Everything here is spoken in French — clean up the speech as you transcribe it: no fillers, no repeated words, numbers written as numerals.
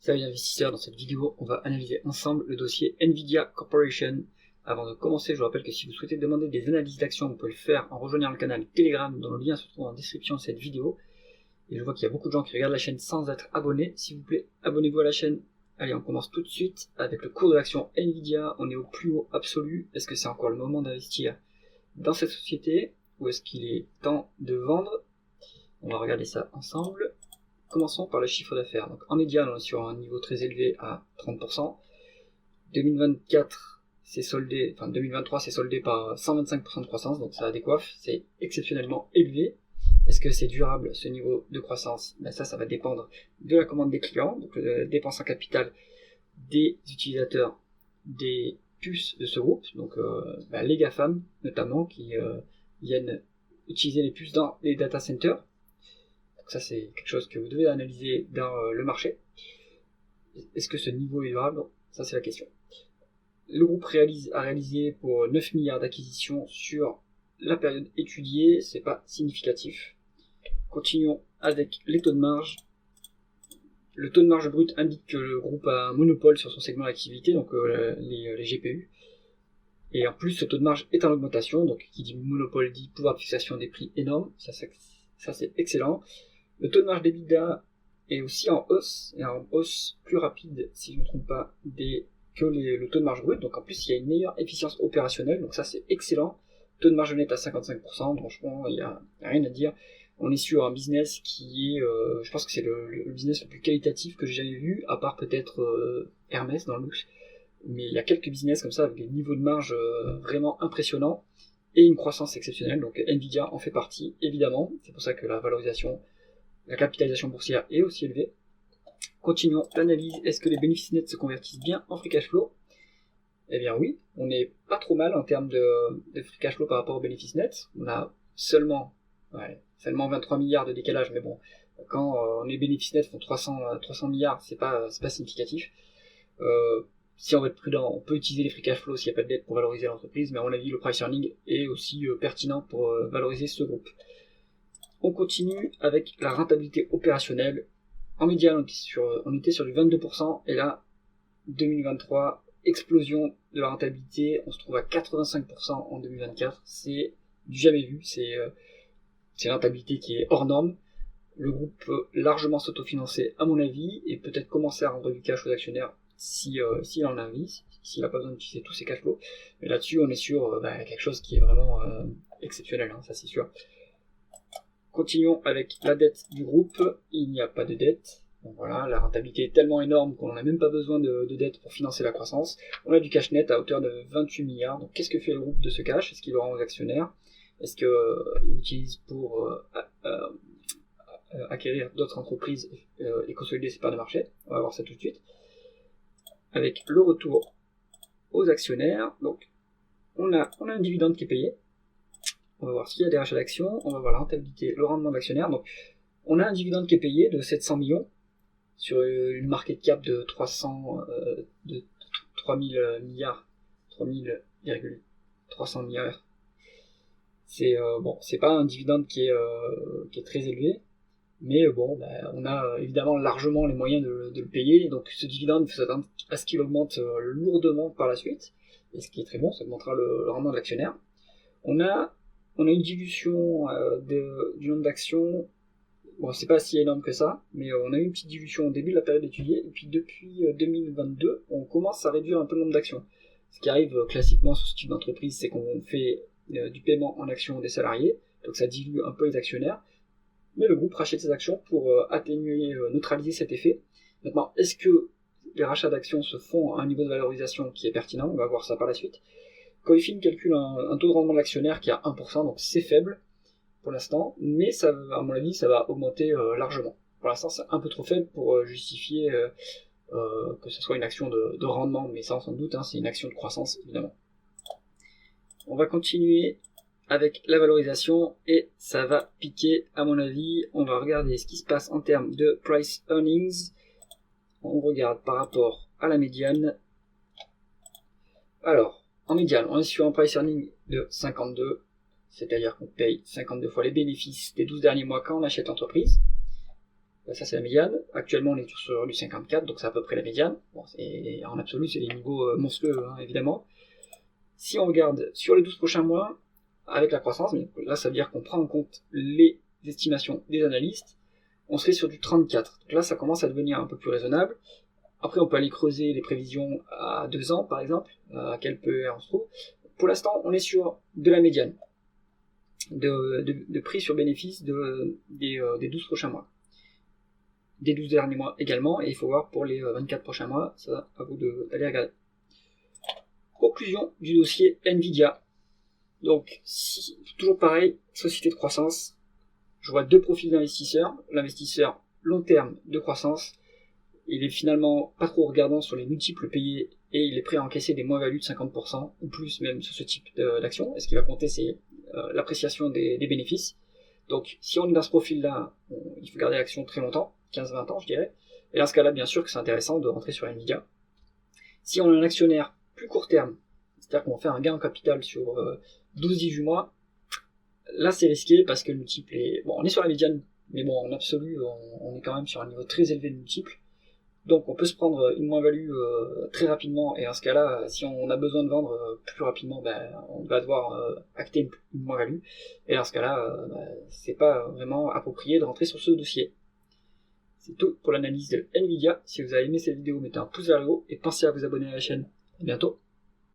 Salut investisseurs, dans cette vidéo, on va analyser ensemble le dossier Nvidia Corporation. Avant de commencer, je vous rappelle que si vous souhaitez demander des analyses d'actions, vous pouvez le faire en rejoignant le canal Telegram, dont le lien se trouve en description de cette vidéo. Et je vois qu'il y a beaucoup de gens qui regardent la chaîne sans être abonnés. S'il vous plaît, abonnez-vous à la chaîne. Allez, on commence tout de suite avec le cours de l'action Nvidia. On est au plus haut absolu. Est-ce que c'est encore le moment d'investir dans cette société ou est-ce qu'il est temps de vendre? On va regarder ça ensemble. Commençons par le chiffre d'affaires. Donc en médiane, on est sur un niveau très élevé à 30%. 2024, c'est soldé, enfin 2023, c'est soldé par 125% de croissance, donc ça décoiffe, c'est exceptionnellement élevé. Est-ce que c'est durable ce niveau de croissance? Ben ça va dépendre de la commande des clients, donc de la dépense en capital des utilisateurs des puces de ce groupe, donc les GAFAM notamment, qui viennent utiliser les puces dans les data centers. Ça, c'est quelque chose que vous devez analyser dans le marché. Est-ce que ce niveau est durable? Ça, c'est la question. Le groupe a réalisé pour 9 milliards d'acquisitions sur la période étudiée. C'est pas significatif. Continuons avec les taux de marge. Le taux de marge brut indique que le groupe a un monopole sur son segment d'activité, donc les GPU. Et en plus, ce taux de marge est en augmentation. Donc, qui dit monopole dit pouvoir de fixation des prix énorme. Ça c'est excellent. Le taux de marge d'EBITDA est aussi en hausse, et en hausse plus rapide, si je ne me trompe pas, que le taux de marge brut. Donc en plus, il y a une meilleure efficience opérationnelle, donc ça c'est excellent. Taux de marge net à 55%, franchement, il n'y a rien à dire. On est sur un business qui est, je pense que c'est le business le plus qualitatif que j'ai jamais vu, à part peut-être Hermès dans le luxe. Mais il y a quelques business comme ça, avec des niveaux de marge vraiment impressionnants, et une croissance exceptionnelle, donc Nvidia en fait partie, évidemment. C'est pour ça que la capitalisation boursière est aussi élevée. Continuons l'analyse. Est-ce que les bénéfices nets se convertissent bien en free cash flow? Eh bien oui, on n'est pas trop mal en termes de free cash flow par rapport aux bénéfices nets. On a seulement 23 milliards de décalage, mais bon, quand les bénéfices nets font 300 milliards, c'est pas significatif. Si on veut être prudent, on peut utiliser les free cash flow s'il n'y a pas de dette pour valoriser l'entreprise, mais à mon avis, le price earning est aussi pertinent pour valoriser ce groupe. On continue avec la rentabilité opérationnelle. En médiane, on était sur du 22%, et là, 2023, explosion de la rentabilité, on se trouve à 85% en 2024, c'est du jamais vu, c'est une rentabilité qui est hors norme. Le groupe peut largement s'autofinancer à mon avis, et peut-être commencer à rendre du cash aux actionnaires s'il en a envie, s'il n'a pas besoin d'utiliser tous ses cash flows. Mais là-dessus, on est sur quelque chose qui est vraiment exceptionnel, ça c'est sûr. Continuons avec la dette du groupe. Il n'y a pas de dette. Donc voilà, la rentabilité est tellement énorme qu'on n'a même pas besoin de dette pour financer la croissance. On a du cash net à hauteur de 28 milliards. Donc qu'est-ce que fait le groupe de ce cash? Est-ce qu'il le rend aux actionnaires? Est-ce qu'il l'utilise pour acquérir d'autres entreprises et consolider ses parts de marché? On va voir ça tout de suite. Avec le retour aux actionnaires, donc on a un dividende qui est payé. On va voir s'il y a des rachats d'actions, on va voir la rentabilité, le rendement d'actionnaire. Donc, on a un dividende qui est payé de 700 millions sur une market cap de 3000 milliards, 300 milliards. C'est pas un dividende qui est très élevé, mais on a évidemment largement les moyens de le payer. Donc, ce dividende, il faut s'attendre à ce qu'il augmente lourdement par la suite, et ce qui est très bon, ça augmentera le rendement de l'actionnaire. On a une dilution du nombre d'actions. Bon, c'est pas si énorme que ça, mais on a eu une petite dilution au début de la période étudiée, et puis depuis 2022, on commence à réduire un peu le nombre d'actions. Ce qui arrive classiquement sur ce type d'entreprise, c'est qu'on fait du paiement en actions des salariés, donc ça dilue un peu les actionnaire, mais le groupe rachète ses actions pour atténuer, neutraliser cet effet. Maintenant, est-ce que les rachats d'actions se font à un niveau de valorisation qui est pertinent? On va voir ça par la suite. Coifin calcule un taux de rendement de l'actionnaire qui est à 1%, donc c'est faible pour l'instant, mais ça, à mon avis, ça va augmenter largement. Pour l'instant, c'est un peu trop faible pour justifier que ce soit une action de rendement, mais ça, sans doute, c'est une action de croissance, évidemment. On va continuer avec la valorisation, et ça va piquer, à mon avis. On va regarder ce qui se passe en termes de price earnings. On regarde par rapport à la médiane. Alors, en médiane, on est sur un price earning de 52, c'est-à-dire qu'on paye 52 fois les bénéfices des 12 derniers mois quand on achète l'entreprise. Ça c'est la médiane. Actuellement on est sur du 54, donc c'est à peu près la médiane. Bon, en absolu c'est des niveaux monstrueux, hein, évidemment. Si on regarde sur les 12 prochains mois, avec la croissance, mais là ça veut dire qu'on prend en compte les estimations des analystes, on serait sur du 34. Donc là ça commence à devenir un peu plus raisonnable. Après on peut aller creuser les prévisions à 2 ans par exemple, à quel PER on se trouve. Pour l'instant on est sur de la médiane, de prix sur bénéfice des 12 prochains mois. Des 12 derniers mois également, et il faut voir pour les 24 prochains mois, ça à vous d'aller regarder. Conclusion du dossier Nvidia. Donc, toujours pareil, société de croissance, je vois deux profils d'investisseurs. L'investisseur long terme de croissance, il est finalement pas trop regardant sur les multiples payés et il est prêt à encaisser des moins-values de 50% ou plus même sur ce type d'action. Et ce qui va compter, c'est l'appréciation des bénéfices. Donc, si on est dans ce profil-là, il faut garder l'action très longtemps, 15-20 ans, je dirais. Et dans ce cas-là, bien sûr que c'est intéressant de rentrer sur Nvidia. Si on est un actionnaire plus court terme, c'est-à-dire qu'on fait un gain en capital sur 12-18 mois, là c'est risqué parce que le multiple est... Bon, on est sur la médiane, mais bon, en absolu, on est quand même sur un niveau très élevé de multiple. Donc on peut se prendre une moins-value très rapidement, et dans ce cas-là, si on a besoin de vendre plus rapidement, on va devoir acter une moins-value. Et dans ce cas-là, c'est pas vraiment approprié de rentrer sur ce dossier. C'est tout pour l'analyse de Nvidia. Si vous avez aimé cette vidéo, mettez un pouce vers le haut et pensez à vous abonner à la chaîne. À bientôt.